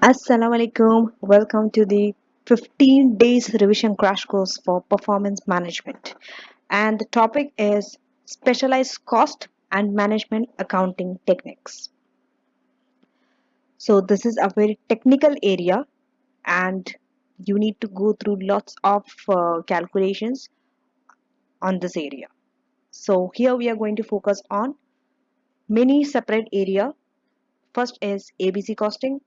Assalamu alaikum. Welcome to the 15 days revision crash course for performance management. And the topic is specialized cost and management accounting techniques. So this is a very technical area and you need to go through lots of calculations on this area. So here we are going to focus on many separate area. First is ABC costing,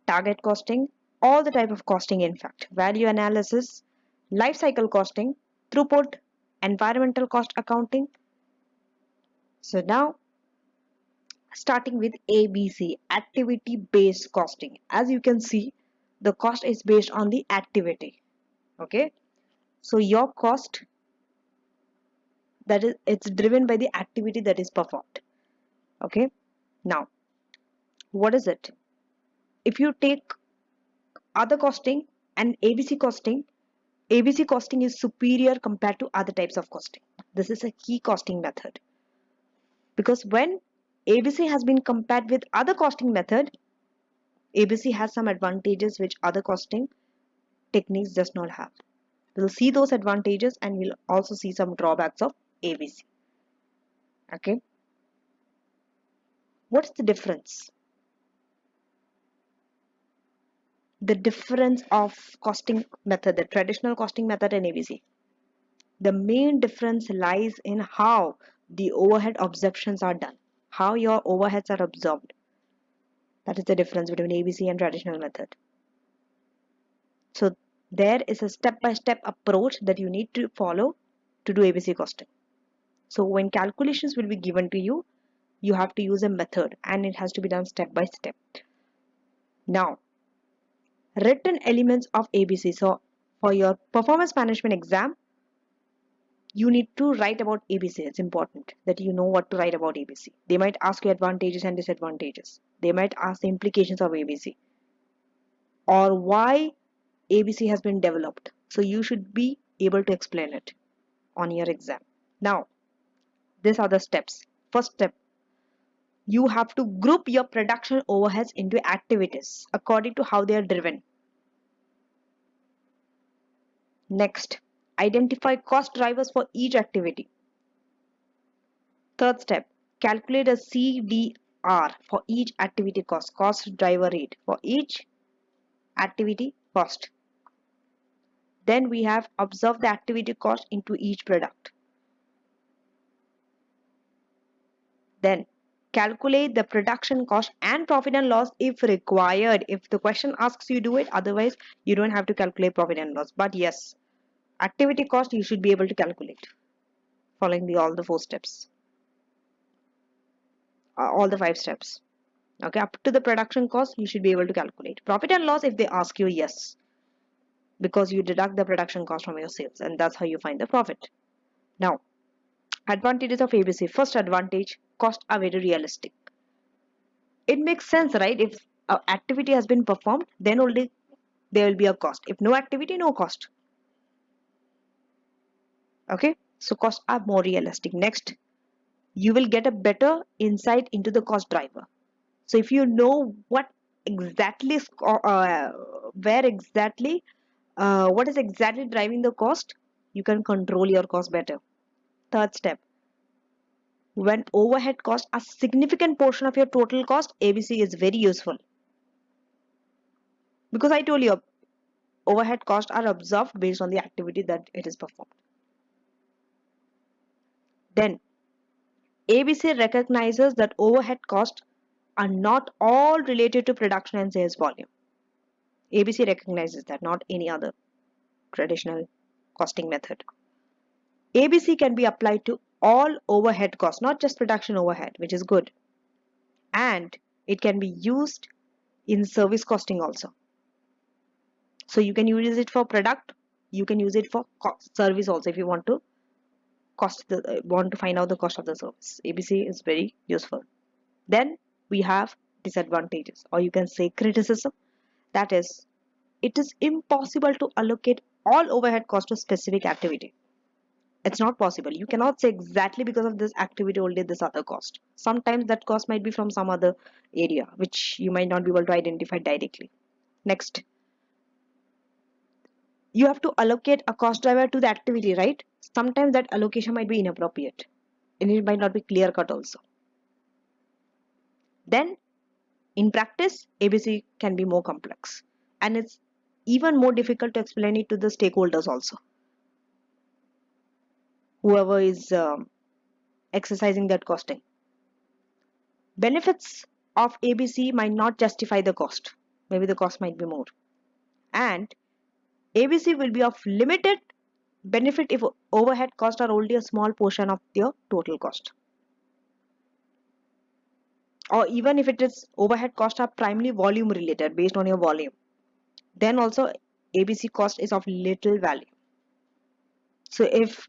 target costing, all the type of costing in fact, value analysis, life cycle costing, throughput, environmental cost accounting. So now starting with ABC, activity based costing. As you can see, the cost is based on the activity. Okay, so your cost, that is, it's driven by the activity that is performed. Okay, now what is it? If you take other costing and ABC costing is superior compared to other types of costing. This is a key costing method because when ABC has been compared with other costing method, ABC has some advantages which other costing techniques does not have. We'll see those advantages and we'll also see some drawbacks of ABC. Okay, what's the difference? The difference of costing method, the traditional costing method and ABC. The main difference lies in how the overhead absorptions are done, how your overheads are absorbed. That is the difference between ABC and traditional method. So there is a step-by-step approach that you need to follow to do ABC costing. So when calculations will be given to you, you have to use a method and it has to be done step by step. Now, written elements of ABC. So for your performance management exam, you need to write about ABC. It's important that you know what to write about ABC. They might ask you advantages and disadvantages. They might ask the implications of ABC or why ABC has been developed. So you should be able to explain it on your exam. Now, these are the steps. First step, you have to group your production overheads into activities according to how they are driven. Next, identify cost drivers for each activity. Third step, calculate a CDR for each activity cost driver rate for each activity cost. Then we have observe the activity cost into each product. Then calculate the production cost and profit and loss if required. If the question asks you do it, otherwise you don't have to calculate profit and loss. But yes, activity cost you should be able to calculate following all the 4 steps, all the 5 steps. Okay, up to the production cost you should be able to calculate. Profit and loss if they ask you, yes, because you deduct the production cost from your sales and that's how you find the profit. Now, advantages of ABC. First advantage, costs are very realistic. It makes sense, right? If activity has been performed, then only there will be a cost. If no activity, no cost. Okay, so costs are more realistic. Next, you will get a better insight into the cost driver. So if you know what exactly where exactly what is exactly driving the cost, you can control your cost better. Third step, when overhead costs are significant portion of your total cost, ABC is very useful because I told you overhead costs are absorbed based on the activity that it is performed. Then ABC recognizes that overhead costs are not all related to production and sales volume. ABC recognizes that, not any other traditional costing method. ABC can be applied to all overhead costs, not just production overhead, which is good. And it can be used in service costing also. So you can use it for product, you can use it for service also if you want to find out the cost of the service. ABC is very useful. Then we have disadvantages, or you can say criticism. That is, it is impossible to allocate all overhead cost to specific activity. It's not possible. You cannot say exactly because of this activity only this other cost. Sometimes that cost might be from some other area which you might not be able to identify directly. Next, you have to allocate a cost driver to the activity, right? Sometimes that allocation might be inappropriate and it might not be clear cut also. Then in practice, ABC can be more complex and it's even more difficult to explain it to the stakeholders also. Whoever is exercising that costing. Benefits of ABC might not justify the cost. Maybe the cost might be more. And ABC will be of limited benefit if overhead costs are only a small portion of your total cost. Or even if it is overhead costs are primarily volume related based on your volume. Then also ABC cost is of little value. So if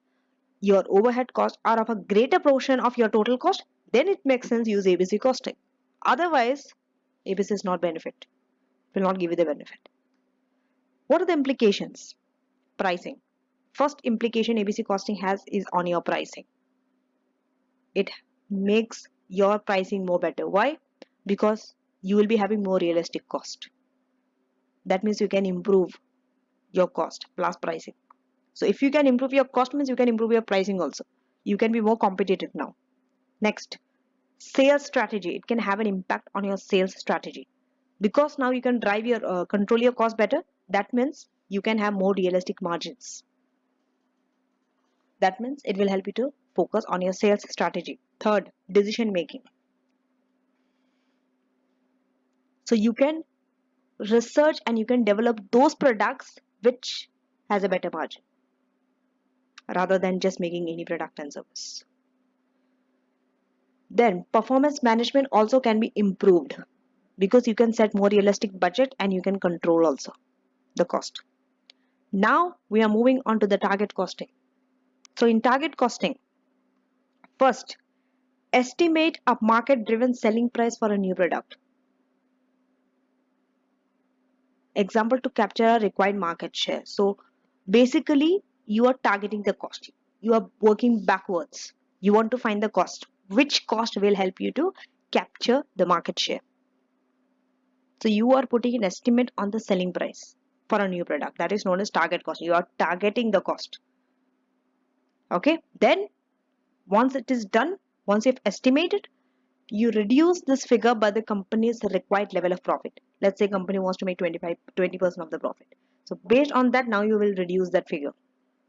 your overhead costs are of a greater portion of your total cost, then it makes sense use ABC costing. Otherwise, ABC is not benefit. It will not give you the benefit. What are the implications? Pricing. First implication ABC costing has is on your pricing. It makes your pricing more better. Why? Because you will be having more realistic cost. That means you can improve your cost plus pricing. So if you can improve your cost means you can improve your pricing also. You can be more competitive now. Next, sales strategy. It can have an impact on your sales strategy because now you can drive your control your cost better. That means you can have more realistic margins. That means it will help you to focus on your sales strategy. Third, decision making. So you can research and you can develop those products which has a better margin rather than just making any product and service. Then performance management also can be improved because you can set more realistic budget and you can control also the cost. Now we are moving on to the target costing. So in target costing, first, estimate a market driven selling price for a new product. Example to capture a required market share. So basically you are targeting the cost. You are working backwards. You want to find the cost. Which cost will help you to capture the market share? So you are putting an estimate on the selling price for a new product. That is known as target cost. You are targeting the cost. Okay. Then once it is done, once you've estimated, you reduce this figure by the company's required level of profit. Let's say company wants to make 20% of the profit. So based on that, now you will reduce that figure,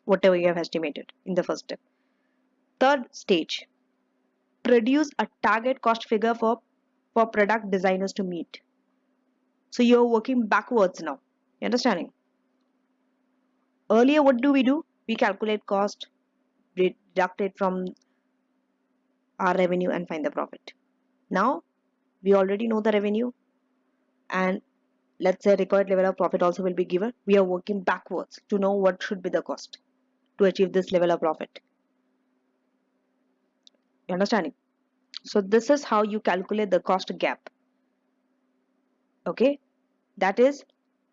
whatever you have estimated in the first step. Third stage, produce a target cost figure for product designers to meet. So you're working backwards now. You understanding? Earlier, what do? We calculate cost, deduct it from our revenue and find the profit. Now we already know the revenue and let's say required level of profit also will be given. We are working backwards to know what should be the cost to achieve this level of profit. You understanding? So this is how you calculate the cost gap. Okay, that is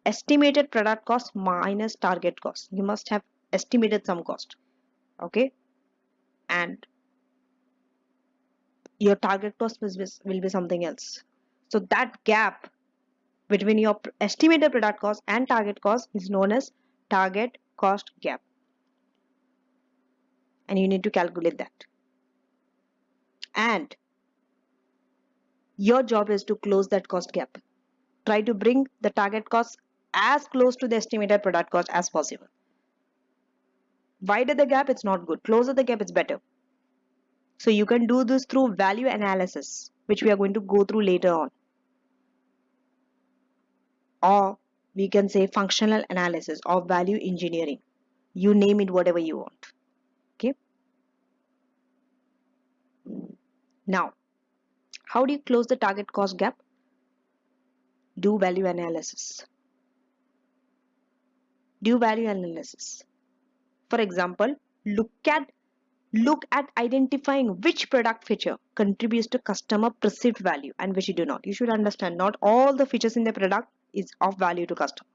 estimated product cost minus target cost. You must have estimated some cost. Okay, and your target cost will be something else. So that gap between your estimated product cost and target cost is known as target cost gap, and you need to calculate that. And your job is to close that cost gap. Try to bring the target cost as close to the estimated product cost as possible. Wider the gap, it's not good. Closer the gap, it's better. So you can do this through value analysis, which we are going to go through later on. Or we can say functional analysis or value engineering. You name it whatever you want. Okay. Now, how do you close the target cost gap? Do value analysis. Do value analysis. For example, look at identifying which product feature contributes to customer perceived value and which you do not. You should understand not all the features in the product is of value to customer.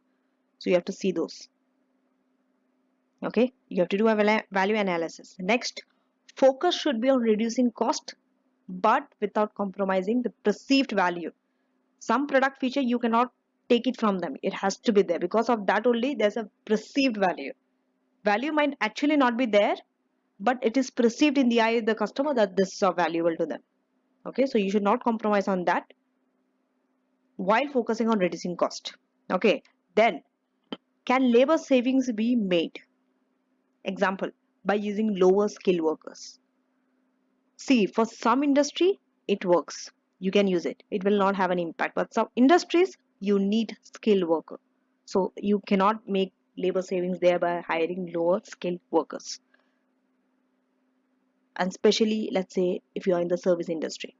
So you have to see those. Okay, you have to do a value analysis. Next, focus should be on reducing cost, but without compromising the perceived value. Some product feature you cannot take it from them. It has to be there. Because of that only, there's a perceived value. Value might actually not be there, but it is perceived in the eye of the customer that this is valuable to them. Okay, so you should not compromise on that while focusing on reducing cost. Okay, then can labor savings be made? Example, by using lower skill workers. See, for some industry, it works. You can use it. It will not have an impact. But some industries, you need skilled worker. So you cannot make labor savings there by hiring lower skilled workers. And especially, let's say, if you are in the service industry,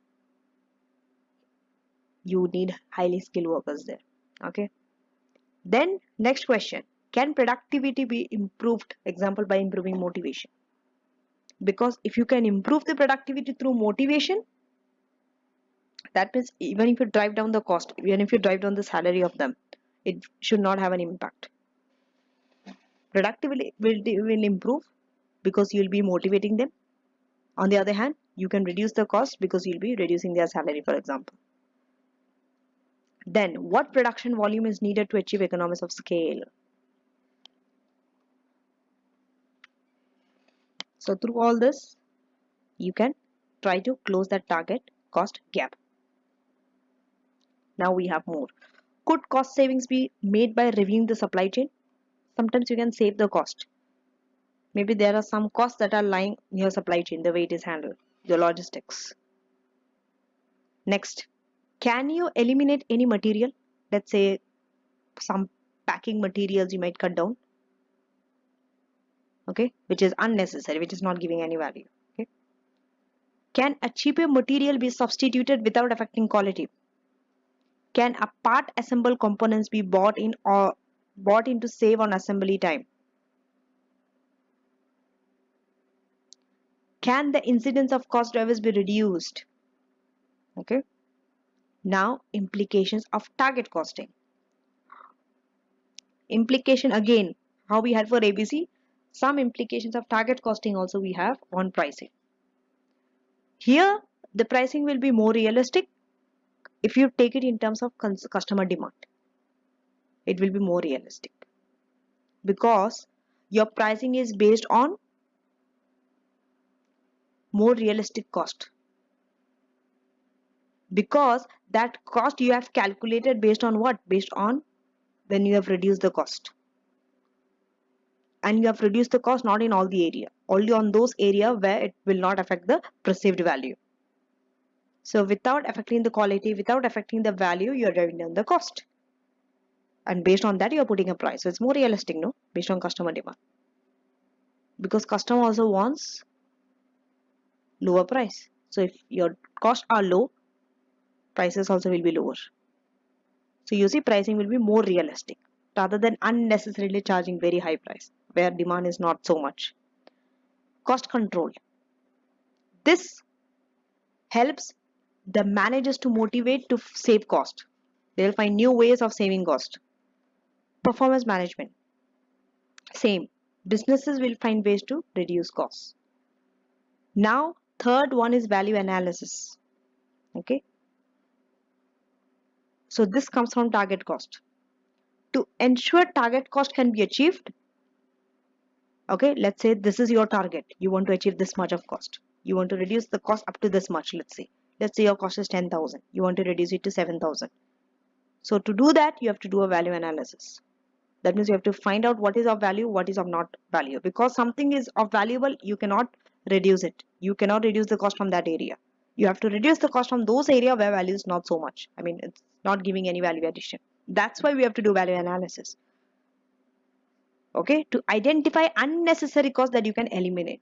you need highly skilled workers there. Okay. Then next question. Can productivity be improved? Example, by improving motivation. Because if you can improve the productivity through motivation, that means even if you drive down the cost, even if you drive down the salary of them, it should not have an impact. Productivity will improve because you'll be motivating them. On the other hand, you can reduce the cost because you'll be reducing their salary, for example. Then what production volume is needed to achieve economies of scale? So through all this, you can try to close that target cost gap. Now we have more. Could cost savings be made by reviewing the supply chain? Sometimes you can save the cost. Maybe there are some costs that are lying in your supply chain, the way it is handled, your logistics. Next, can you eliminate any material? Let's say some packing materials you might cut down, okay, which is unnecessary, which is not giving any value. Okay. Can a cheaper material be substituted without affecting quality? Can a part assembled components be bought in or bought in to save on assembly time? Can the incidence of cost drivers be reduced? Okay. Now, implications of target costing. Implication again, how we had for ABC, some implications of target costing also we have on pricing. Here, the pricing will be more realistic if you take it in terms of customer demand. It will be more realistic because your pricing is based on more realistic cost, because that cost you have calculated based on what? Based on when you have reduced the cost, and you have reduced the cost not in all the area, only on those area where it will not affect the perceived value. So without affecting the quality, without affecting the value, you are driving down the cost, and based on that you are putting a price. So it's more realistic, no, based on customer demand, because customer also wants lower price. So if your costs are low, prices also will be lower. So you see, pricing will be more realistic rather than unnecessarily charging very high price where demand is not so much. Cost control. This helps the managers to motivate to save cost. They'll find new ways of saving cost. Performance management. Same. Businesses will find ways to reduce costs. Now, third one is value analysis. Okay. So this comes from target cost. To ensure target cost can be achieved, okay, let's say this is your target. You want to achieve this much of cost. You want to reduce the cost up to this much, let's say your cost is 10,000. You want to reduce it to 7,000. So to do that, you have to do a value analysis. That means you have to find out what is of value, what is of not value. Because something is of valuable, you cannot reduce it. You cannot reduce the cost from that area. You have to reduce the cost from those area where value is not so much. I mean, it's not giving any value addition. That's why we have to do value analysis. Okay, to identify unnecessary costs that you can eliminate.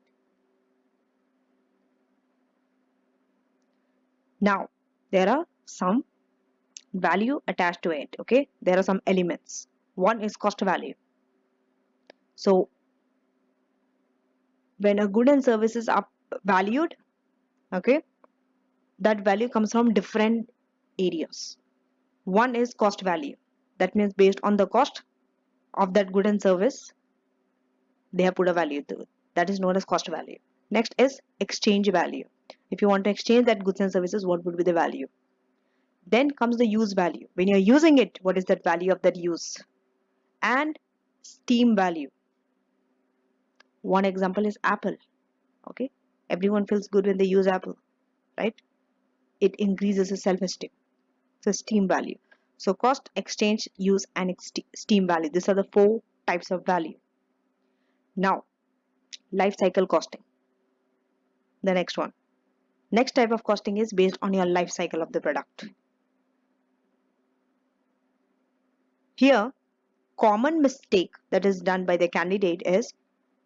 Now, there are some value attached to it. Okay, there are some elements. One is cost value. So, when a good and services are valued, okay, that value comes from different areas. One is cost value. That means based on the cost of that good and service, They have put a value to it. That is known as cost value. Next is exchange value. If you want to exchange that goods and services, what would be the value? Then comes the use value. When you're using it, what is that value of that use? And steam value. One example is Apple. Okay, everyone feels good when they use Apple, right? It increases the self-esteem. So steam value. So cost, exchange, use, and steam value. These are the four types of value. Now, life cycle costing. The next one. Next type of costing is based on your life cycle of the product. Here, common mistake that is done by the candidate is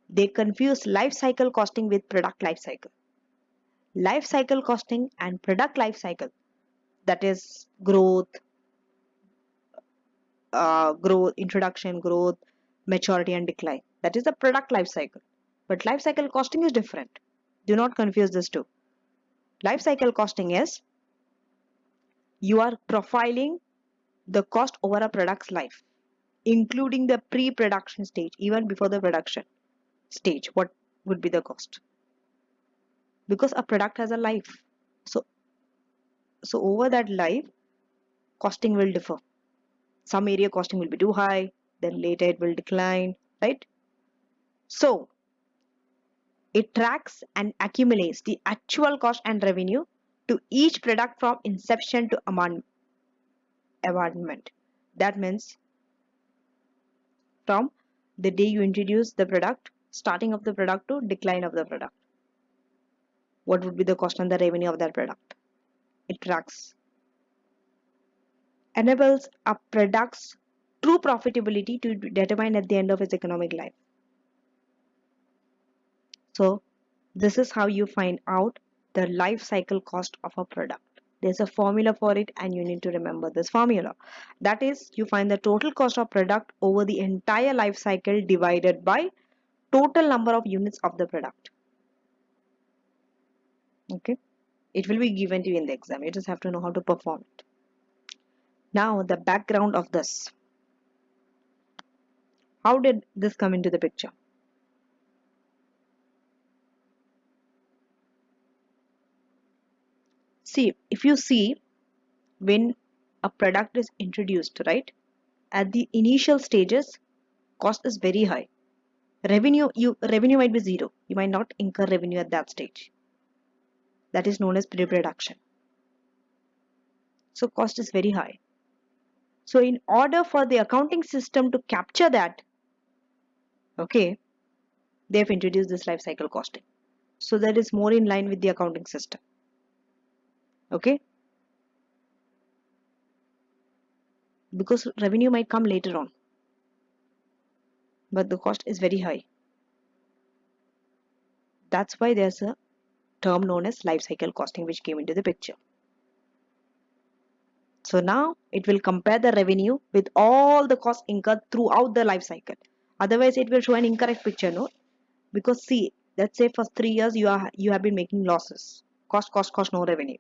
they confuse life cycle costing with product life cycle. Life cycle costing and product life cycle, that is growth, introduction, growth, maturity, and decline. That is the product life cycle. But life cycle costing is different. Do not confuse this two. Life cycle costing is you are profiling the cost over a product's life, including the pre-production stage, even before the production stage. What would be the cost? Because a product has a life. So over that life, costing will differ. Some area costing will be too high, then later it will decline, right? So it tracks and accumulates the actual cost and revenue to each product from inception to abandonment. That means from the day you introduce the product, starting of the product to decline of the product. What would be the cost and the revenue of that product? It tracks. Enables a product's true profitability to be determined at the end of its economic life. So this is how you find out the life cycle cost of a product. There's a formula for it and you need to remember this formula. That is, you find the total cost of product over the entire life cycle divided by total number of units of the product. Okay, it will be given to you in the exam. You just have to know how to perform it. Now the background of this. How did this come into the picture? See, if you see when a product is introduced, right? At the initial stages, cost is very high. Revenue might be zero. You might not incur revenue at that stage. That is known as pre-production. So cost is very high. So in order for the accounting system to capture that, okay, they have introduced this life cycle costing. So that is more in line with the accounting system. Okay, because revenue might come later on, but the cost is very high. That's why there's a term known as life cycle costing which came into the picture. So now it will compare the revenue with all the costs incurred throughout the life cycle. Otherwise, it will show an incorrect picture, no? Because see, let's say for 3 years you have been making losses. Cost, no revenue.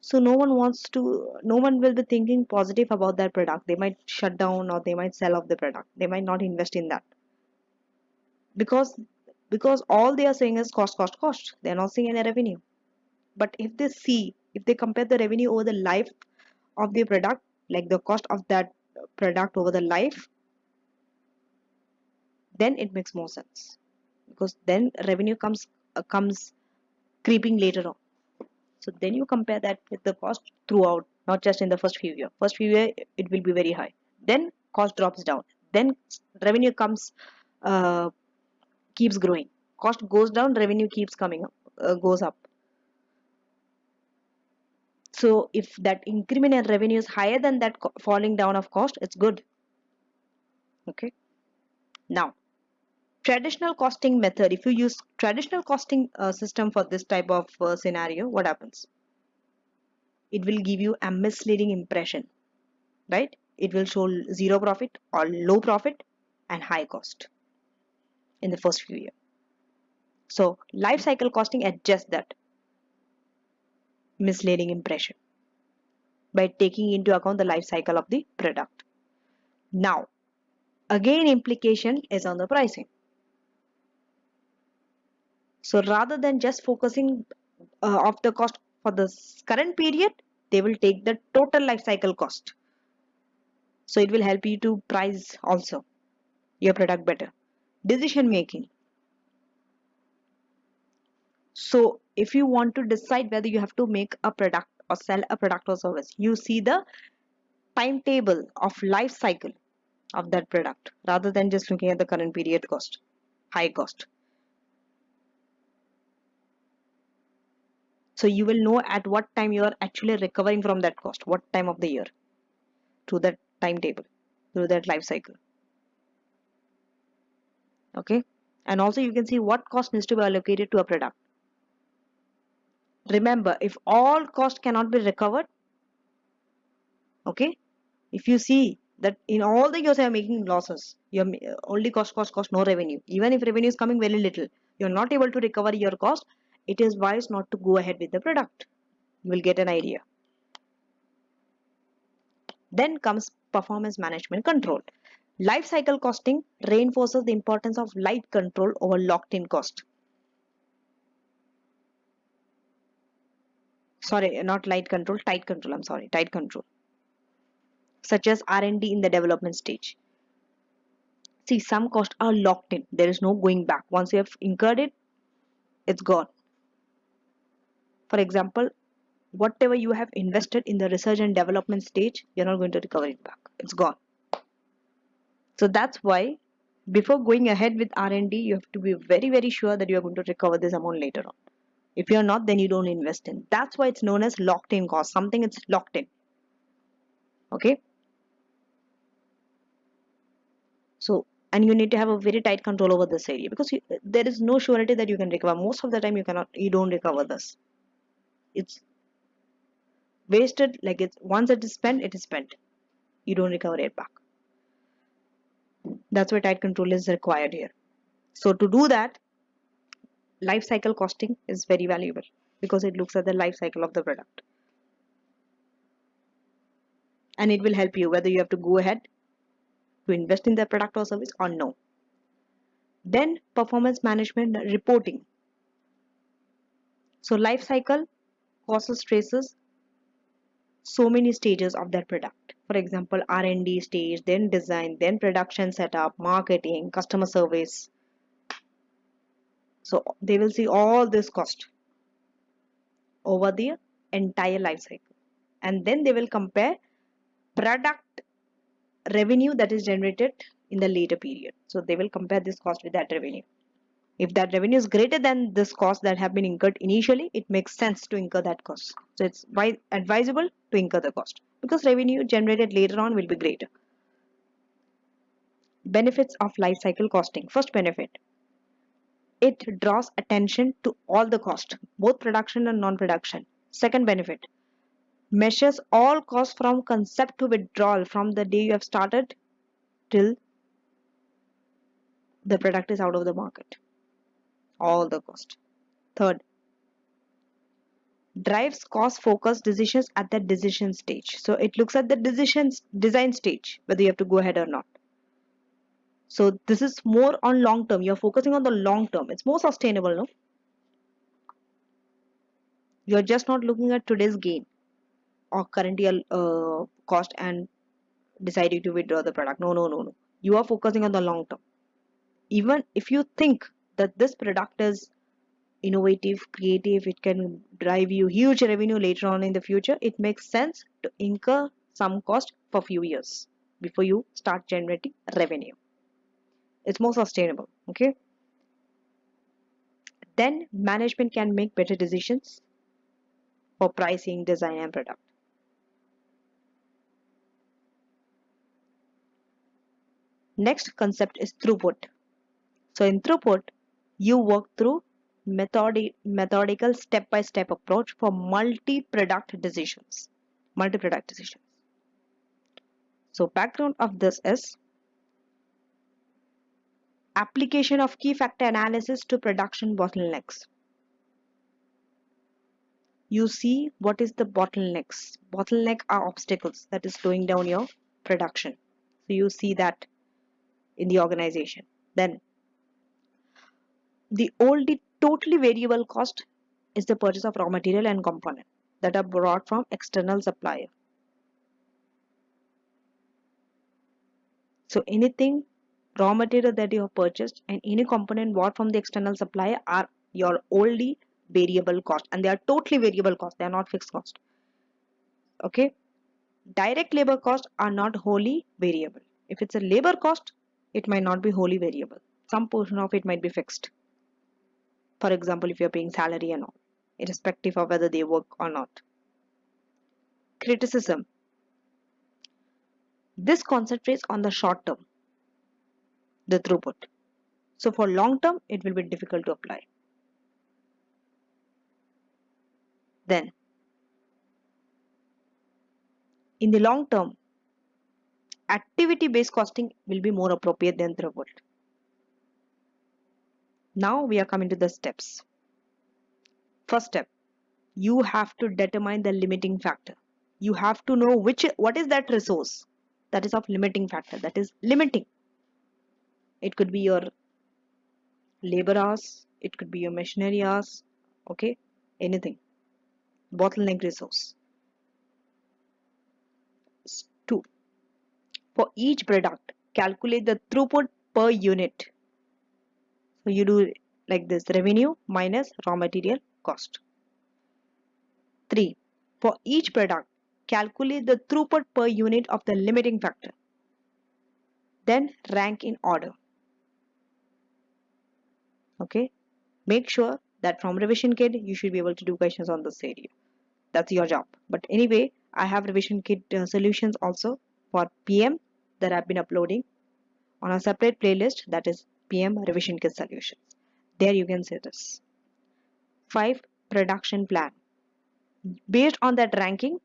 So no one will be thinking positive about that product. They might shut down or they might sell off the product. They might not invest in that. Because all they are saying is cost. They are not seeing any revenue. But if they compare the revenue over the life of the product, like the cost of that product over the life, then it makes more sense. Because then revenue comes creeping later on. So then you compare that with the cost throughout, not just in the first few years. First few years it will be very high. Then cost drops down. Then revenue keeps growing. Cost goes down, revenue keeps coming up, goes up. So if that increment in revenue is higher than that falling down of cost, it's good. Okay. Now, traditional costing method. If you use traditional costing system for this type of scenario, what happens? It will give you a misleading impression, right? It will show zero profit or low profit and high cost in the first few years. So life cycle costing adjusts that misleading impression by taking into account the life cycle of the product. Now, again implication is on the pricing. So rather than just focusing of the cost for the current period, they will take the total life cycle cost. So it will help you to price also your product better. Decision making. So if you want to decide whether you have to make a product or sell a product or service, you see the timetable of life cycle of that product rather than just looking at the current period cost, high cost. So you will know at what time you are actually recovering from that cost, what time of the year, through that timetable, through that life cycle. Okay. And also you can see what cost needs to be allocated to a product. Remember, if all cost cannot be recovered, okay, if you see that in all the years you are making losses, you're only cost, no revenue. Even if revenue is coming very little, you're not able to recover your cost. It is wise not to go ahead with the product. You will get an idea. Then comes performance management control. Life cycle costing reinforces the importance of light control over locked in cost. Sorry, not light control, tight control. I'm sorry, tight control. Such as R&D in the development stage. See, some costs are locked in. There is no going back. Once you have incurred it, it's gone. For example, whatever you have invested in the research and development stage, you're not going to recover it back. It's gone. So that's why before going ahead with R&D, you have to be very, very sure that you are going to recover this amount later on. If you're not, then you don't invest in. That's why it's known as locked in cost. Something it's locked in. Okay. So, and you need to have a very tight control over this area because there is no surety that you can recover. Most of the time, you don't recover this. It's wasted. Like it's once it is spent, it is spent. You don't recover it back. That's why tight control is required here. So to do that, life cycle costing is very valuable because it looks at the life cycle of the product. And it will help you whether you have to go ahead to invest in the product or service or no. Then performance management reporting. So life cycle causes traces so many stages of that product. For example, R&D stage, then design, then production setup, marketing, customer service. So they will see all this cost over the entire life cycle. And then they will compare product revenue that is generated in the later period. So they will compare this cost with that revenue. If that revenue is greater than this cost that have been incurred initially, it makes sense to incur that cost. So it's advisable to incur the cost because revenue generated later on will be greater. Benefits of life cycle costing. First benefit, it draws attention to all the cost, both production and non-production. Second benefit, measures all costs from concept to withdrawal from the day you have started till the product is out of the market. All the cost. Third, drives cost focused decisions at the decision stage. So it looks at the design stage, whether you have to go ahead or not. So this is more on long term. You're focusing on the long term. It's more sustainable, no? You're just not looking at today's gain or current year cost and deciding to withdraw the product. No, no, no, no. You are focusing on the long term. Even if you think that this product is innovative, creative, it can drive you huge revenue later on in the future, it makes sense to incur some cost for few years before you start generating revenue. It's more sustainable. Okay. Then management can make better decisions for pricing, design, and product. Next concept is throughput. So in throughput, you work through methodical step-by-step approach for multi-product decisions. Multi-product decisions. So background of this is application of key factor analysis to production bottlenecks. You see what is the bottlenecks. Bottleneck are obstacles that is slowing down your production. So you see that in the organization. Then the only totally variable cost is the purchase of raw material and component that are brought from external supplier. So anything raw material that you have purchased and any component bought from the external supplier are your only variable cost, and they are totally variable cost. They are not fixed cost. Okay. Direct labor costs are not wholly variable. If it's a labor cost, it might not be wholly variable. Some portion of it might be fixed. For example, if you're paying salary and all, irrespective of whether they work or not. Criticism. This concentrates on the short term, the throughput. So for long term, it will be difficult to apply. Then, in the long term, activity-based costing will be more appropriate than throughput. Now we are coming to the steps. First step, you have to determine the limiting factor. You have to know what is that resource that is of limiting factor, that is limiting. It could be your labor hours, it could be your machinery hours, okay, anything. Bottleneck resource. 2. For each product, calculate the throughput per unit. So you do like this, revenue minus raw material cost. 3. For each product, calculate the throughput per unit of the limiting factor. Then rank in order. Okay. Make sure that from revision kit, you should be able to do questions on this area. That's your job. But anyway, I have revision kit solutions also for PM that I've been uploading on a separate playlist, that is PM revision kit solutions. There you can see this. 5. Production plan. Based on that ranking,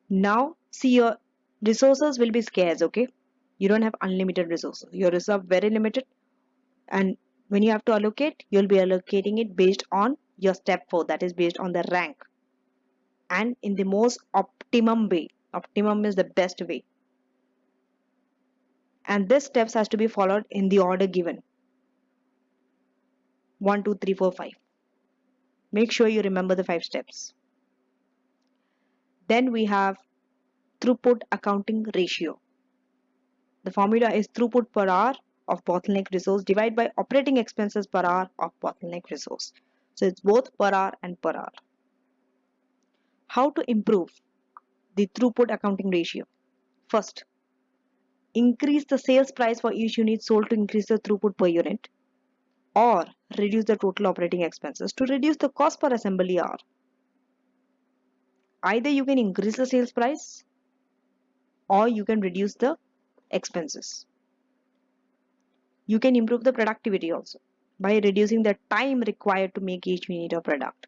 now see your resources will be scarce, okay? You don't have unlimited resources. Your resources are very limited, and when you have to allocate, you'll be allocating it based on your step 4, that is based on the rank, and in the most optimum way. Optimum is the best way, and this steps has to be followed in the order given: 1 2 3 4 5. Make sure you remember the 5 steps. Then we have throughput accounting ratio. The formula is throughput per hour of bottleneck resource divided by operating expenses per hour of bottleneck resource. So it's both per hour and per hour. How to improve the throughput accounting ratio? First, increase the sales price for each unit sold to increase the throughput per unit, or reduce the total operating expenses to reduce the cost per assembly hour. Either you can increase the sales price or you can reduce the expenses. You can improve the productivity also by reducing the time required to make each unit of product.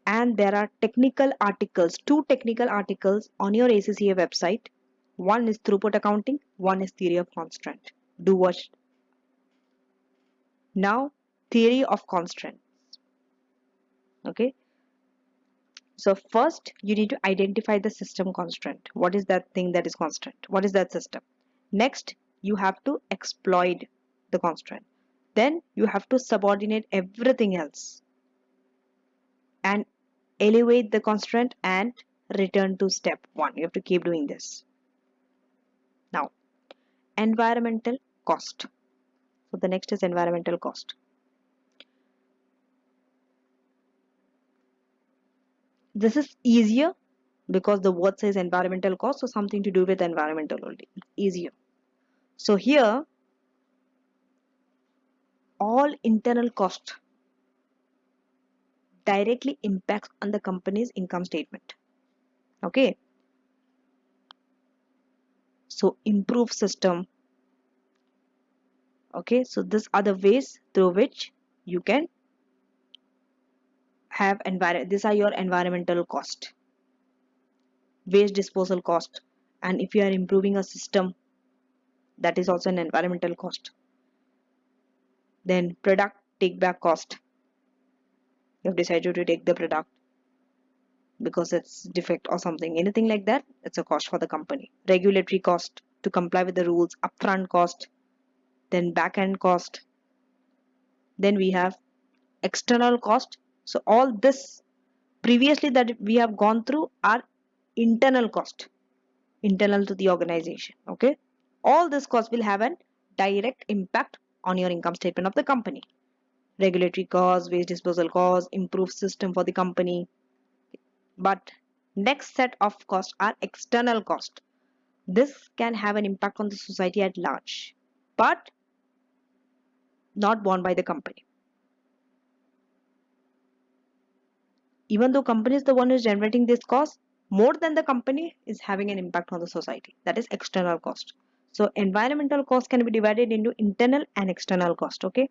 And there are technical articles, 2 technical articles on your ACCA website. One is throughput accounting, one is theory of constraint. Do watch. Now, theory of constraints. Okay. So first, you need to identify the system constraint. What is that thing that is constraint? What is that system? Next, you have to exploit the constraint. Then you have to subordinate everything else and elevate the constraint and return to step 1. You have to keep doing this. Now, environmental cost. So the next is environmental cost. This is easier because the word says environmental cost, so something to do with environmental only. It's easier. So here, all internal cost directly impacts on the company's income statement. Okay. So improve system. Okay. So these are the ways through which you can have these are your environmental cost, waste disposal cost, and if you are improving a system, that is also an environmental cost. Then product take back cost. You have decided to take the product because it's defect or something, anything like that, it's a cost for the company. Regulatory cost to comply with the rules, upfront cost, then back end cost, Then we have external cost. So all this previously that we have gone through are internal cost, internal to the organization. Okay, all this cost will have a direct impact on your income statement of the company. Regulatory costs, waste disposal costs, improved system for the company. But next set of costs are external cost. This can have an impact on the society at large, but not borne by the company. Even though company is the one who is generating this cost, more than the company is having an impact on the society. That is external cost. So environmental cost can be divided into internal and external cost. Okay,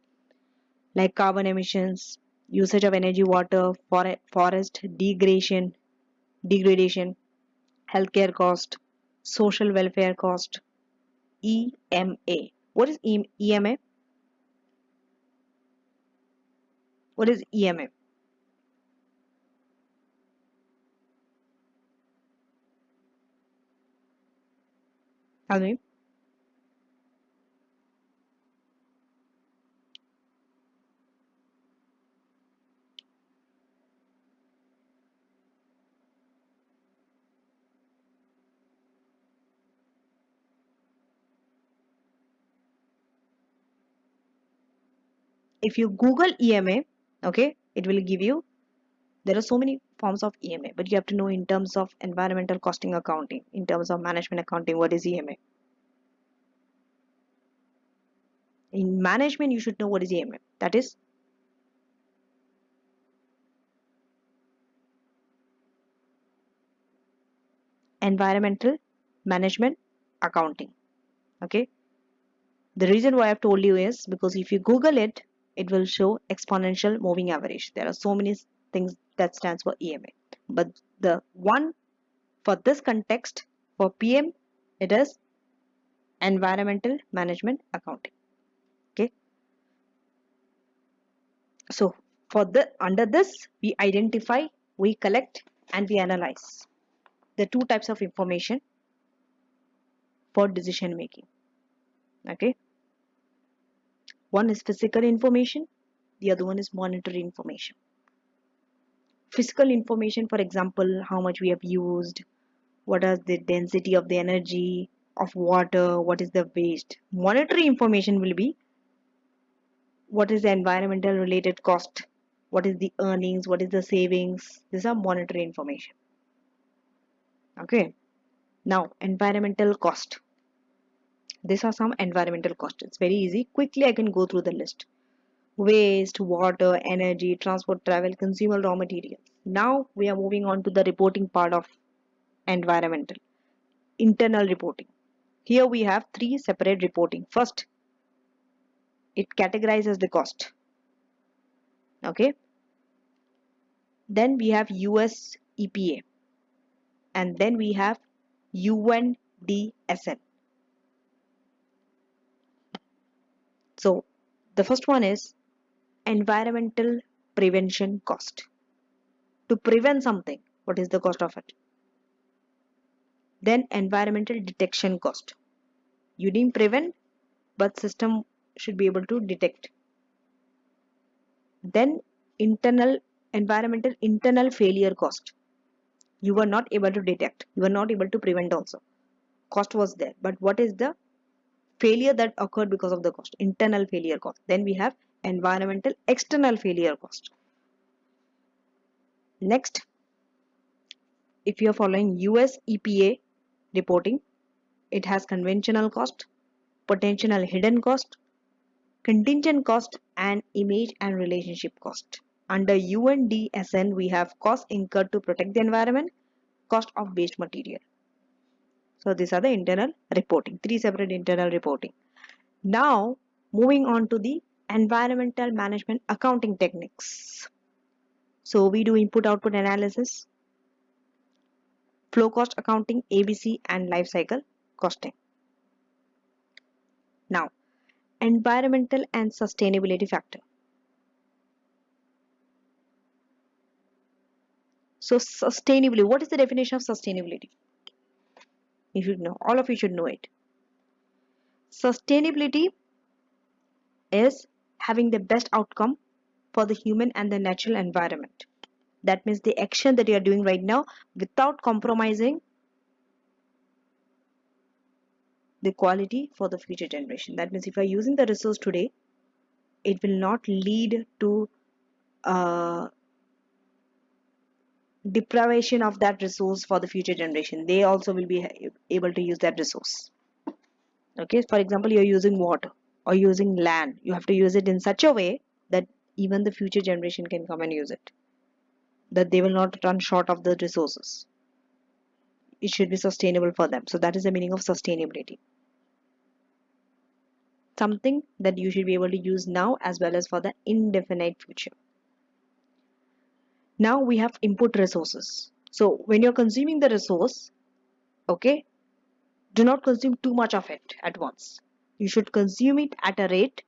like carbon emissions, usage of energy, water, forest degradation, healthcare cost, social welfare cost, EMA. What is EMA? What is EMA? Tell me. If you Google EMA, okay, it will give you. There are so many forms of EMA, but you have to know in terms of environmental costing accounting, in terms of management accounting, what is EMA. In management, you should know what is EMA. That is environmental management accounting. Okay. The reason why I've told you is because if you Google it, it will show exponential moving average. There are so many things that stands for EMA. But the one for this context for PM, it is environmental management accounting. Okay. So for the under this, we identify, we collect, and we analyze the two types of information for decision making. Okay. One is physical information, the other one is monetary information. Physical information, for example, how much we have used, what is the density of the energy, of water, what is the waste. Monetary information will be what is the environmental related cost, what is the earnings, what is the savings. These are monetary information. Okay. Now, environmental cost. These are some environmental costs. It's very easy. Quickly, I can go through the list. Waste, water, energy, transport, travel, consumer raw materials. Now we are moving on to the reporting part of environmental. Internal reporting. Here we have three separate reporting. First, it categorizes the cost. Okay. Then we have US EPA. And then we have UNDSN. So the first one is environmental prevention cost. To prevent something, what is the cost of it? Then environmental detection cost. You didn't prevent, but system should be able to detect. Then internal environmental internal failure cost. You were not able to detect, you were not able to prevent also. Cost was there, but what is the failure that occurred because of the cost? Internal failure cost. Then we have environmental external failure cost. Next, if you are following US EPA reporting, it has conventional cost, potential hidden cost, contingent cost, and image and relationship cost. Under UNDSN, we have costs incurred to protect the environment, cost of waste material. So these are the internal reporting, three separate internal reporting. Now, moving on to the environmental management accounting techniques. So we do input output analysis, flow cost accounting, ABC, and life cycle costing. Now, environmental and sustainability factor. So sustainability, what is the definition of sustainability? You should know, all of you should know it. Sustainability is having the best outcome for the human and the natural environment. That means the action that you are doing right now without compromising the quality for the future generation. That means if you are using the resource today, it will not lead to uh, deprivation of that resource for the future generation. They also will be able to use that resource. Okay, for example, you're using water or using land. You have to use it in such a way that even the future generation can come and use it, that they will not run short of the resources. It should be sustainable for them. So that is the meaning of sustainability. Something that you should be able to use now as well as for the indefinite future. Now we have input resources. So when you're consuming the resource, okay, do not consume too much of it at once. You should consume it at a rate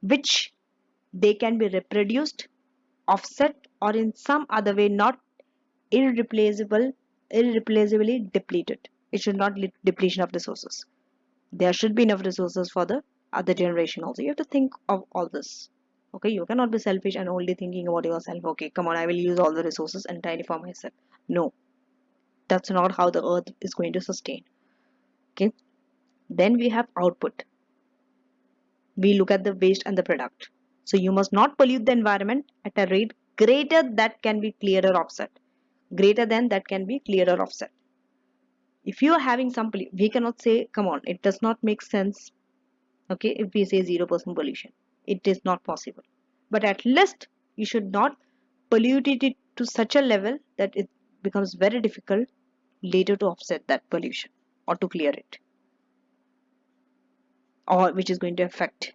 which they can be reproduced, offset, or in some other way not irreplaceably depleted. It should not lead to depletion of resources. There should be enough resources for the other generation also. You have to think of all this. Okay, you cannot be selfish and only thinking about yourself. Okay, come on, I will use all the resources entirely for myself. No, that's not how the earth is going to sustain. Okay, then we have output. We look at the waste and the product. So you must not pollute the environment at a rate greater that can be clearer offset. Greater than that can be clearer offset. If you are having some, we cannot say, come on, it does not make sense. Okay, if we say 0% pollution, it is not possible. But at least you should not pollute it to such a level that it becomes very difficult later to offset that pollution or to clear it, or which is going to affect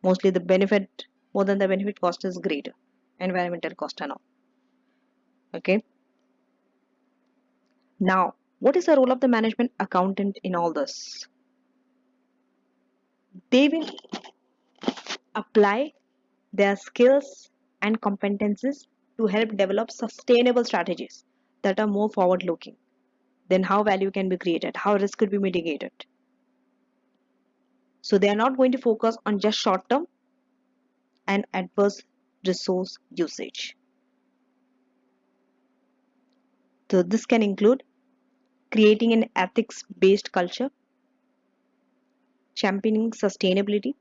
mostly the benefit more than the benefit cost is greater, environmental cost and all. Okay, now what is the role of the management accountant in all this? They will apply their skills and competencies to help develop sustainable strategies that are more forward looking, then how value can be created, how risk could be mitigated. So they are not going to focus on just short term and adverse resource usage. So this can include creating an ethics based culture, championing sustainability,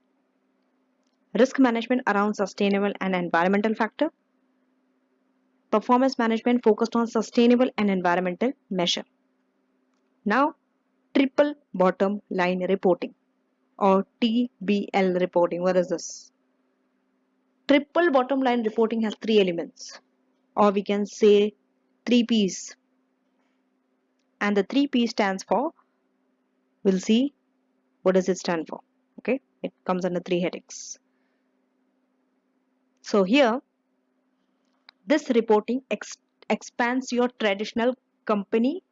risk management around sustainable and environmental factor, performance management focused on sustainable and environmental measure. Now, triple bottom line reporting or TBL reporting. What is this? Triple bottom line reporting has three elements, or we can say three P's. And the three P stands for, we'll see what does it stand for. Okay, it comes under three headings. So here, this reporting expands your traditional company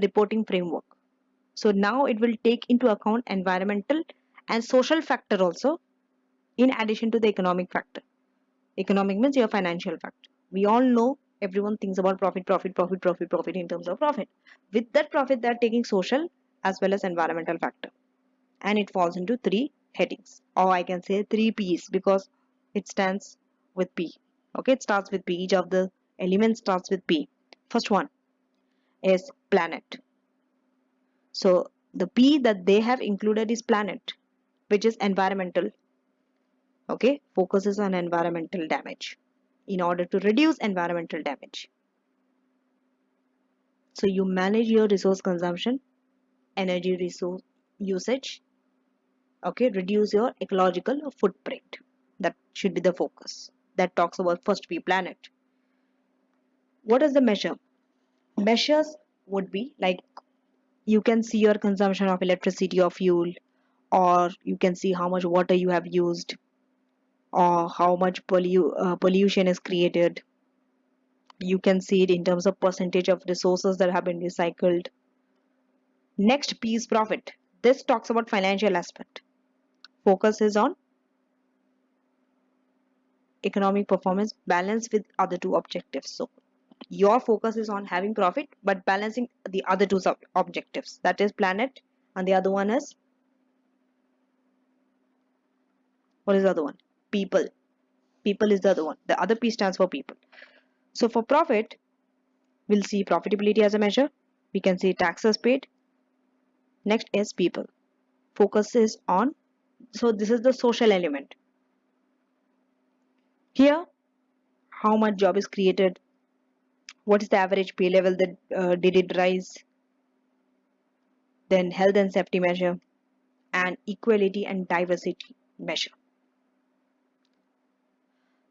reporting framework. So now it will take into account environmental and social factor also in addition to the economic factor. Economic means your financial factor. We all know everyone thinks about profit in terms of profit. With that profit, they are taking social as well as environmental factor. And it falls into three headings. Or I can say three P's because it stands with P. Okay, it starts with P. Each of the elements starts with P. First one is planet. So the P that they have included is planet, which is environmental. Okay, focuses on environmental damage in order to reduce environmental damage. So you manage your resource consumption, energy resource usage, okay, reduce your ecological footprint. That should be the focus. That talks about first P, planet. What is the measure? Measures would be like you can see your consumption of electricity or fuel, or you can see how much water you have used, or how much pollution is created. You can see it in terms of percentage of resources that have been recycled. Next P is profit. This talks about financial aspect. Focus is on economic performance balanced with other two objectives. So your focus is on having profit but balancing the other two objectives. That is planet, and the other one is, what is the other one? people. People is the other one. The other P stands for people. So for profit, we'll see profitability as a measure. We can see taxes paid. Next is people. Focus is on, so this is the social element. Here, how much job is created, what is the average pay level that did it rise, then health and safety measure, and equality and diversity measure.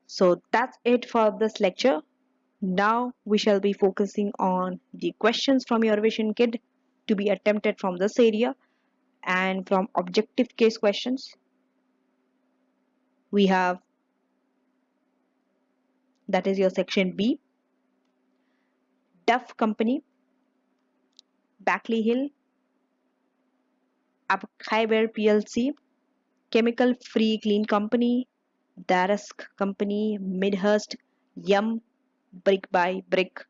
So that's it for this lecture. Now we shall be focusing on the questions from your vision kit to be attempted from this area, and from objective case questions we have, that is your section B, Duff Company, Backley Hill, Abkhaiber PLC, Chemical Free Clean Company, Darask Company, Midhurst, Yum, Brick by Brick.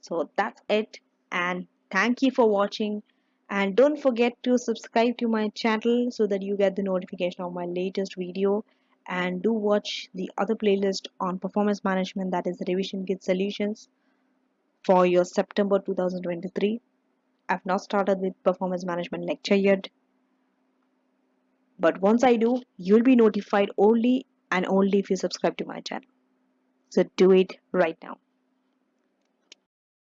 So that's it, and thank you for watching, and don't forget to subscribe to my channel so that you get the notification of my latest video, and do watch the other playlist on performance management, that is revision kit solutions for your September 2023. I've not started with performance management lecture yet, but once I do, you'll be notified only and only if you subscribe to my channel. So do it right now.